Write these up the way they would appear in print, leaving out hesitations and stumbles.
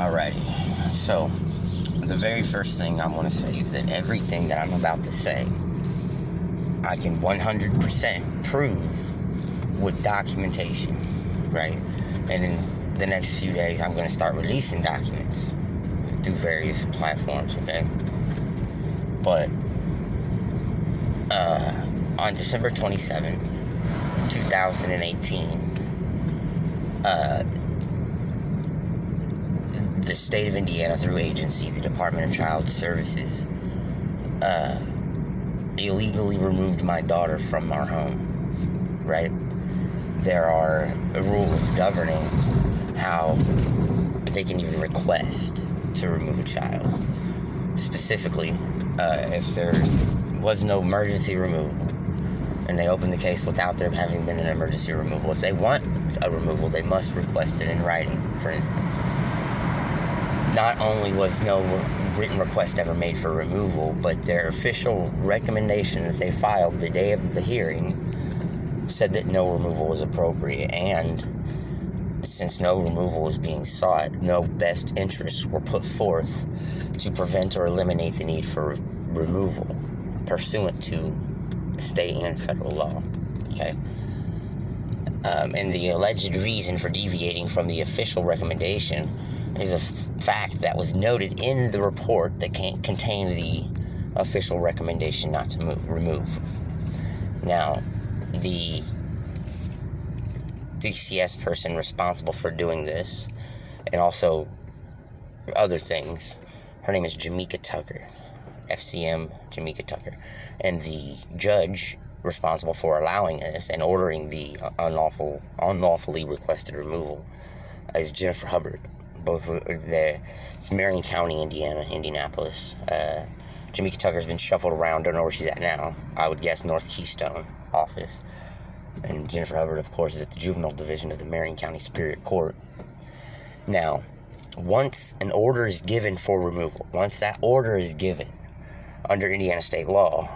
Alrighty. So, the very first thing I want to say is that everything that I'm about to say, I can 100% prove with documentation, right? And in the next few days, I'm going to start releasing documents through various platforms, okay? But, on December 27th, 2018, the state of Indiana, through agency, the Department of Child Services, illegally removed my daughter from our home, right? There are rules governing how they can even request to remove a child. Specifically, if there was no emergency removal, and they open the case without there having been an emergency removal. If they want a removal, they must request it in writing, for instance. Not only was no written request ever made for removal, but their official recommendation that they filed the day of the hearing said that no removal was appropriate, and since no removal was being sought, no best interests were put forth to prevent or eliminate the need for removal pursuant to state and federal law, okay? And the alleged reason for deviating from the official recommendation is a fact that was noted in the report that contained the official recommendation not to remove. Now, the DCS person responsible for doing this, and also other things, her name is Jamaica Tucker, FCM Jamaica Tucker, and the judge responsible for allowing this and ordering the unlawfully requested removal is Jennifer Hubbard. Both it's Marion County, Indiana, Indianapolis. Jamaica Tucker's been shuffled around, don't know where she's at now. I would guess North Keystone office. And Jennifer Hubbard, of course, is at the Juvenile Division of the Marion County Superior Court. Now, once an order is given for removal, once that order is given under Indiana state law,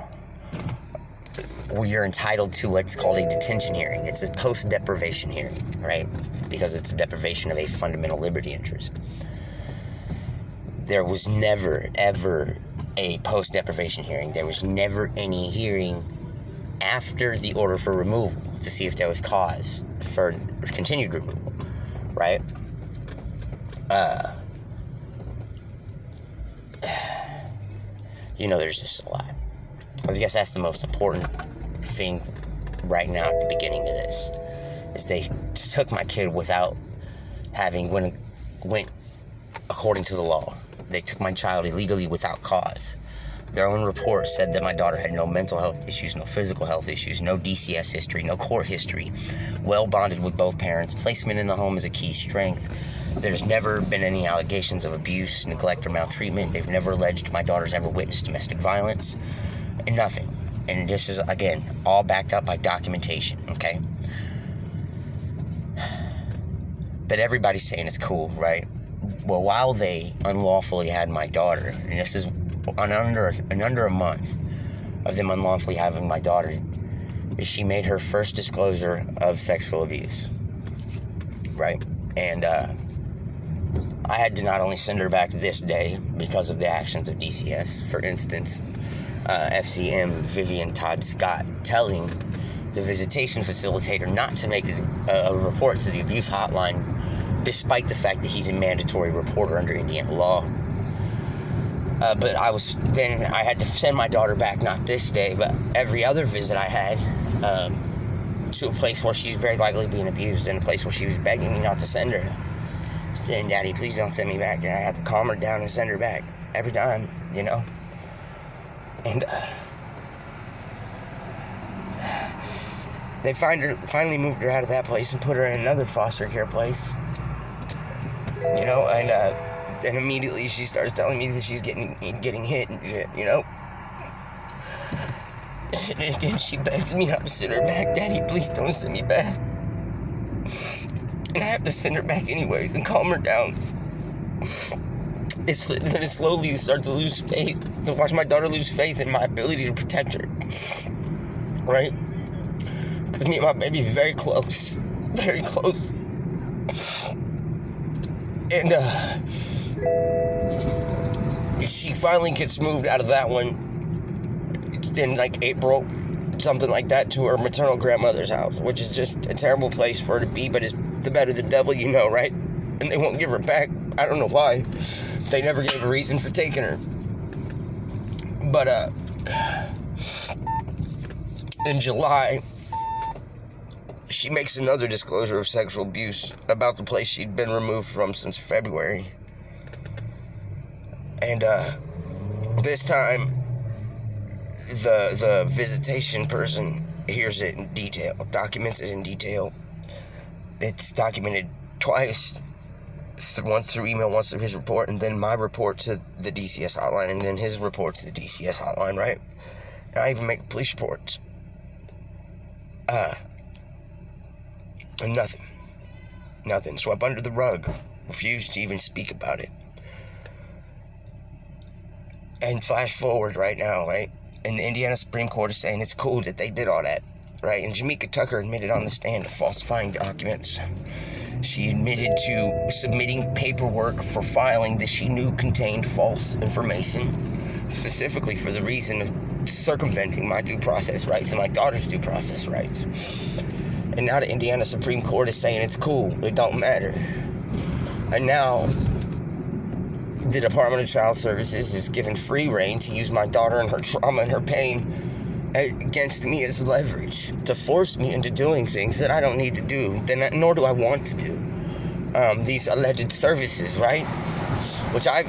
you're entitled to what's called a detention hearing. It's a post-deprivation hearing, right? Because it's a deprivation of a fundamental liberty interest. There was never, ever a post-deprivation hearing. There was never any hearing after the order for removal to see if there was cause for continued removal, right? There's just a lot. I guess that's the most important thing right now at the beginning of this, is they took my kid without having went according to the law. They took my child illegally without cause. Their own report said that my daughter had no mental health issues, no physical health issues, no DCS history, no court history, well bonded with both parents, placement in the home is a key strength. There's never been any allegations of abuse, neglect, or maltreatment. They've never alleged my daughter's ever witnessed domestic violence, and nothing. And this is, again, all backed up by documentation, okay? But everybody's saying it's cool, right? Well, while they unlawfully had my daughter, and this is under a month of them unlawfully having my daughter, she made her first disclosure of sexual abuse, right? And I had to not only send her back this day because of the actions of DCS. For instance, FCM Vivian Todd Scott telling the visitation facilitator not to make a report to the abuse hotline, despite the fact that he's a mandatory reporter under Indiana law. But I had to send my daughter back, not this day, but every other visit I had, to a place where she's very likely being abused, and a place where she was begging me not to send her. Saying, "Daddy, please don't send me back." And I had to calm her down and send her back every time, And they finally moved her out of that place and put her in another foster care place. And immediately she starts telling me that she's getting hit and shit, And again, she begs me not to send her back. "Daddy, please don't send me back." And I have to send her back anyways and calm her down. Then it slowly starts to lose faith, to watch my daughter lose faith in my ability to protect her. Right? Because me and my baby is very close. Very close. And, She finally gets moved out of that one in like April, something like that, to her maternal grandmother's house, which is just a terrible place for her to be, but it's the better the devil you know, right? And they won't give her back. I don't know why. They never gave a reason for taking her. But, in July, she makes another disclosure of sexual abuse about the place she'd been removed from since February. And, this time, the visitation person hears it in detail, documents it in detail. It's documented twice, once through email, once through his report, and then my report to the DCS hotline, and then his report to the DCS hotline, right? And I even make police reports. And nothing, swept under the rug, refused to even speak about it. And flash forward right now, right? And the Indiana Supreme Court is saying it's cool that they did all that, right? And Jamaica Tucker admitted on the stand to falsifying documents. She admitted to submitting paperwork for filing that she knew contained false information, specifically for the reason of circumventing my due process rights and my daughter's due process rights. And now the Indiana Supreme Court is saying it's cool, it don't matter. And now the Department of Child Services is given free rein to use my daughter and her trauma and her pain against me as leverage to force me into doing things that I don't need to do, nor do I want to do. These alleged services, right? Which I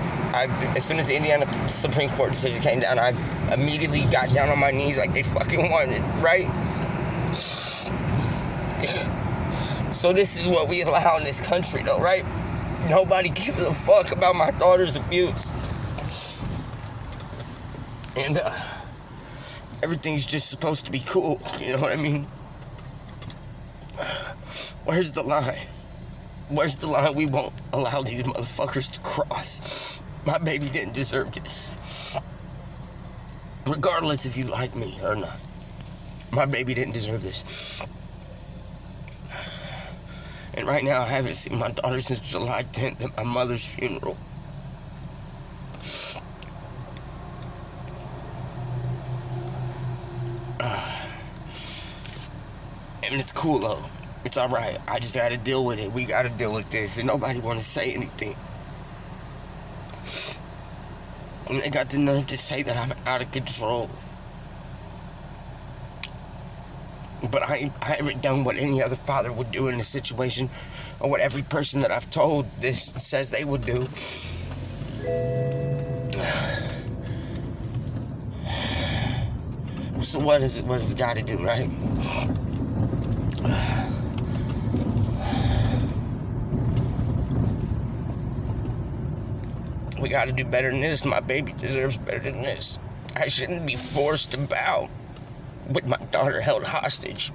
as soon as the Indiana Supreme Court decision came down, I immediately got down on my knees like they fucking wanted, right? So this is what we allow in this country, though, right? Nobody gives a fuck about my daughter's abuse. And, everything's just supposed to be cool, you know what I mean? Where's the line? Where's the line we won't allow these motherfuckers to cross? My baby didn't deserve this. Regardless if you like me or not. My baby didn't deserve this. And right now, I haven't seen my daughter since July 10th at my mother's funeral. And it's cool, though. It's alright. I just gotta deal with it. We gotta deal with this. And nobody wanna say anything. And they got the nerve to say that I'm out of control. But I haven't done what any other father would do in this situation, or what every person that I've told this says they would do. So what is it got to do, right? We got to do better than this. My baby deserves better than this. I shouldn't be forced to bow with my daughter held hostage.